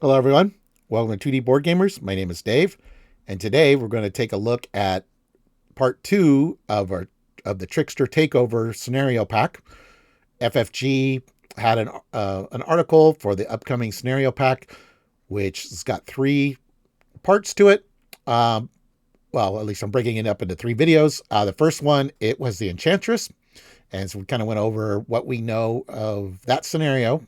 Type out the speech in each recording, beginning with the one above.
Hello, everyone. Welcome to 2D Board Gamers. My name is Dave, and today we're going to take a look at part two of the Trickster Takeover Scenario Pack. FFG had an article for the upcoming Scenario Pack, which has got three parts to it. Well, at least I'm breaking it up into three videos. The first one, it was the Enchantress, and so we kind of went over what we know of that scenario.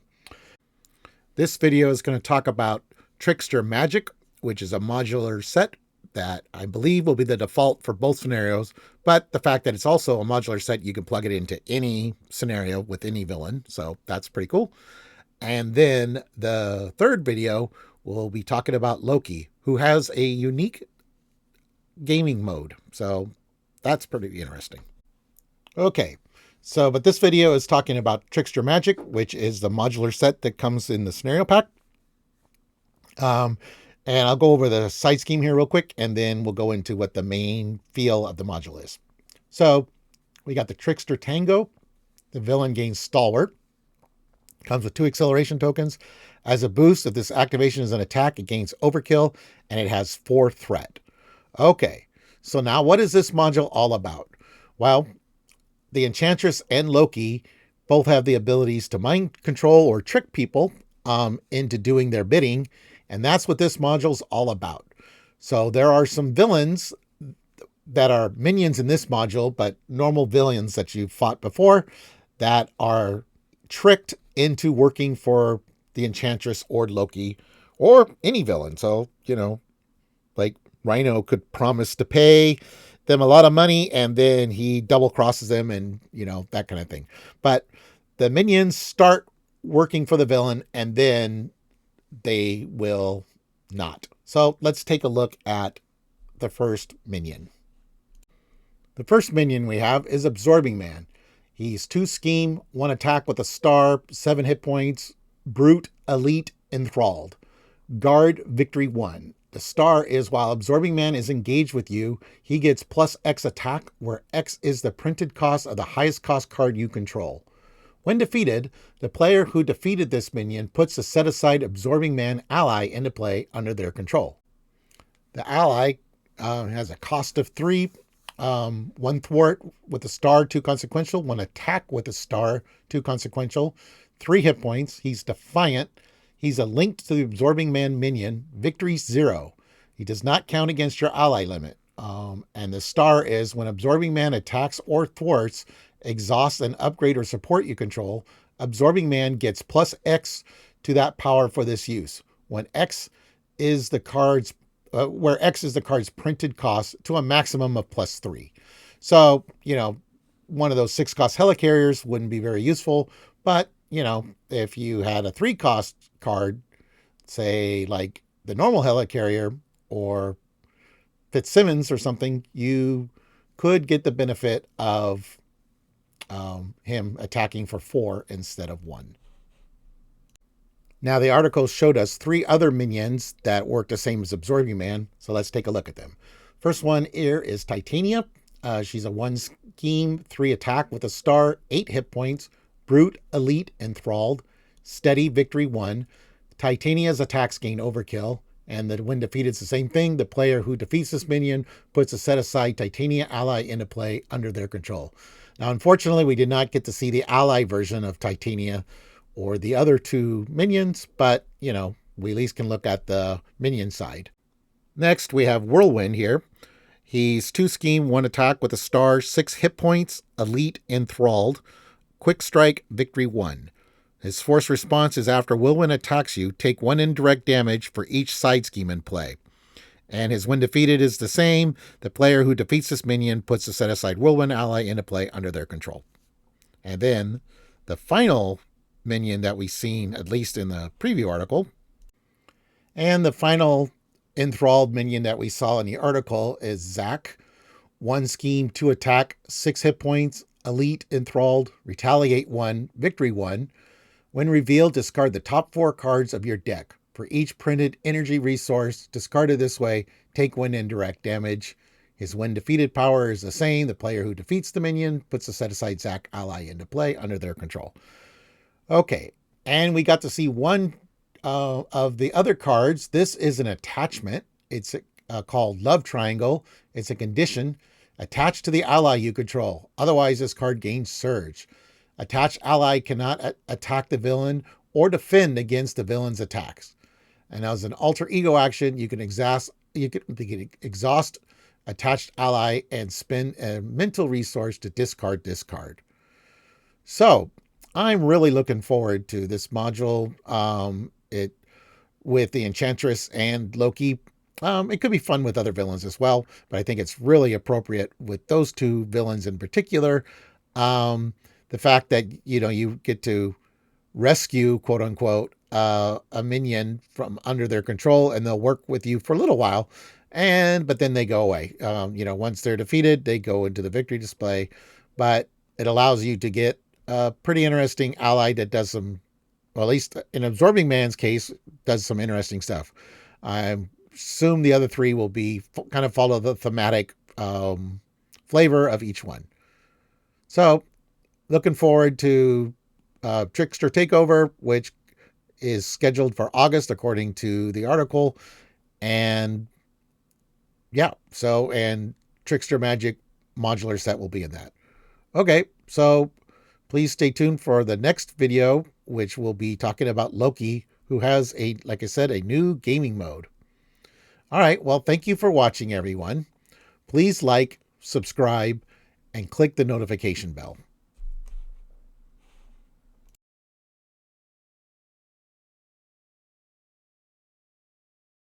This video is going to talk about Trickster Magic, which is a modular set that I believe will be the default for both scenarios, but the fact that it's also a modular set, you can plug it into any scenario with any villain, so that's pretty cool. And then the third video, we'll be talking about Loki, who has a unique gaming mode, so that's pretty interesting. Okay, but this video is talking about Trickster Magic, which is the modular set that comes in the scenario pack. And I'll go over the side scheme here real quick, and then we'll go into what the main feel of the module is. So we got the Trickster Tango. The villain gains Stalwart. Comes with 2 acceleration tokens. As a boost, if this activation is an attack, it gains Overkill, and it has 4 threat. Okay, so now what is this module all about? Well, the Enchantress and Loki both have the abilities to mind control or trick people into doing their bidding, and that's what this module is all about. So there are some villains that are minions in this module, but normal villains that you've fought before that are tricked into working for the Enchantress or Loki or any villain. So, like Rhino could promise to pay them a lot of money and then he double crosses them and, that kind of thing. But the minions start working for the villain and then they will not. So let's take a look at the first minion. The first minion we have is Absorbing Man. He's 2 scheme, 1 attack with a star, 7 hit points, brute, elite, enthralled. Guard, victory 1. The star is while Absorbing Man is engaged with you, he gets plus X attack, where X is the printed cost of the highest cost card you control. When defeated, the player who defeated this minion puts a set-aside Absorbing Man ally into play under their control. The ally has a cost of 3, 1 thwart with a star, 2 consequential, 1 attack with a star, 2 consequential, 3 hit points. He's defiant. He's a linked to the Absorbing Man minion. Victory 0. He does not count against your ally limit. And the star is when Absorbing Man attacks or thwarts, exhausts an upgrade or support you control, Absorbing Man gets plus X to that power for this use. When X is the card's where X is the card's printed cost to a maximum of plus 3. So, one of those 6 cost helicarriers wouldn't be very useful, but, if you had a 3 cost card, say like the normal helicarrier or Fitzsimmons or something, you could get the benefit of him attacking for 4 instead of 1. Now, the article showed us 3 other minions that work the same as Absorbing Man, so let's take a look at them. First one here is Titania. She's a 1 scheme, 3 attack with a star, 8 hit points, brute, elite, enthralled, steady, victory 1. Titania's attacks gain Overkill, and when defeated, it's the same thing. The player who defeats this minion puts a set-aside Titania ally into play under their control. Now, unfortunately, we did not get to see the ally version of Titania or the other 2 minions, but, we at least can look at the minion side. Next, we have Whirlwind here. He's 2 scheme, 1 attack with a star, 6 hit points, elite, enthralled, quick strike, victory 1. His force response is after Whirlwind attacks you, take 1 indirect damage for each side scheme in play. And his when defeated is the same. The player who defeats this minion puts a set-aside Whirlwind ally into play under their control. And then the final minion that we've seen, at least in the preview article, and the final enthralled minion that we saw in the article is Zack. 1 scheme, 2 attack, 6 hit points, elite, enthralled, retaliate 1, victory 1. When revealed, discard the top 4 cards of your deck. For each printed energy resource discarded this way, take 1 indirect damage. His when defeated power is the same. The player who defeats the minion puts a set-aside Zack ally into play under their control. Okay, and we got to see one of the other cards, this is an attachment. It's called Love Triangle. It's a condition attached to the ally you control. Otherwise, this card gains Surge. Attached ally cannot attack the villain or defend against the villain's attacks. And as an alter ego action, you can exhaust attached ally and spend a mental resource to discard this card. So I'm really looking forward to this module. It with the Enchantress and Loki. It could be fun with other villains as well, but I think it's really appropriate with those two villains in particular. The fact that, you get to rescue, quote unquote, a minion from under their control, and they'll work with you for a little while, but then they go away. Once they're defeated, they go into the victory display, but it allows you to get a pretty interesting ally that does some, well, at least in Absorbing Man's case, does some interesting stuff. I assume the other three will be kind of follow the thematic flavor of each one. So looking forward to Trickster Takeover, which is scheduled for August according to the article. And yeah, and Trickster Magic modular set will be in that. Okay, so please stay tuned for the next video, which will be talking about Loki, who has like I said, a new gaming mode. All right, well, thank you for watching, everyone. Please like, subscribe, and click the notification bell.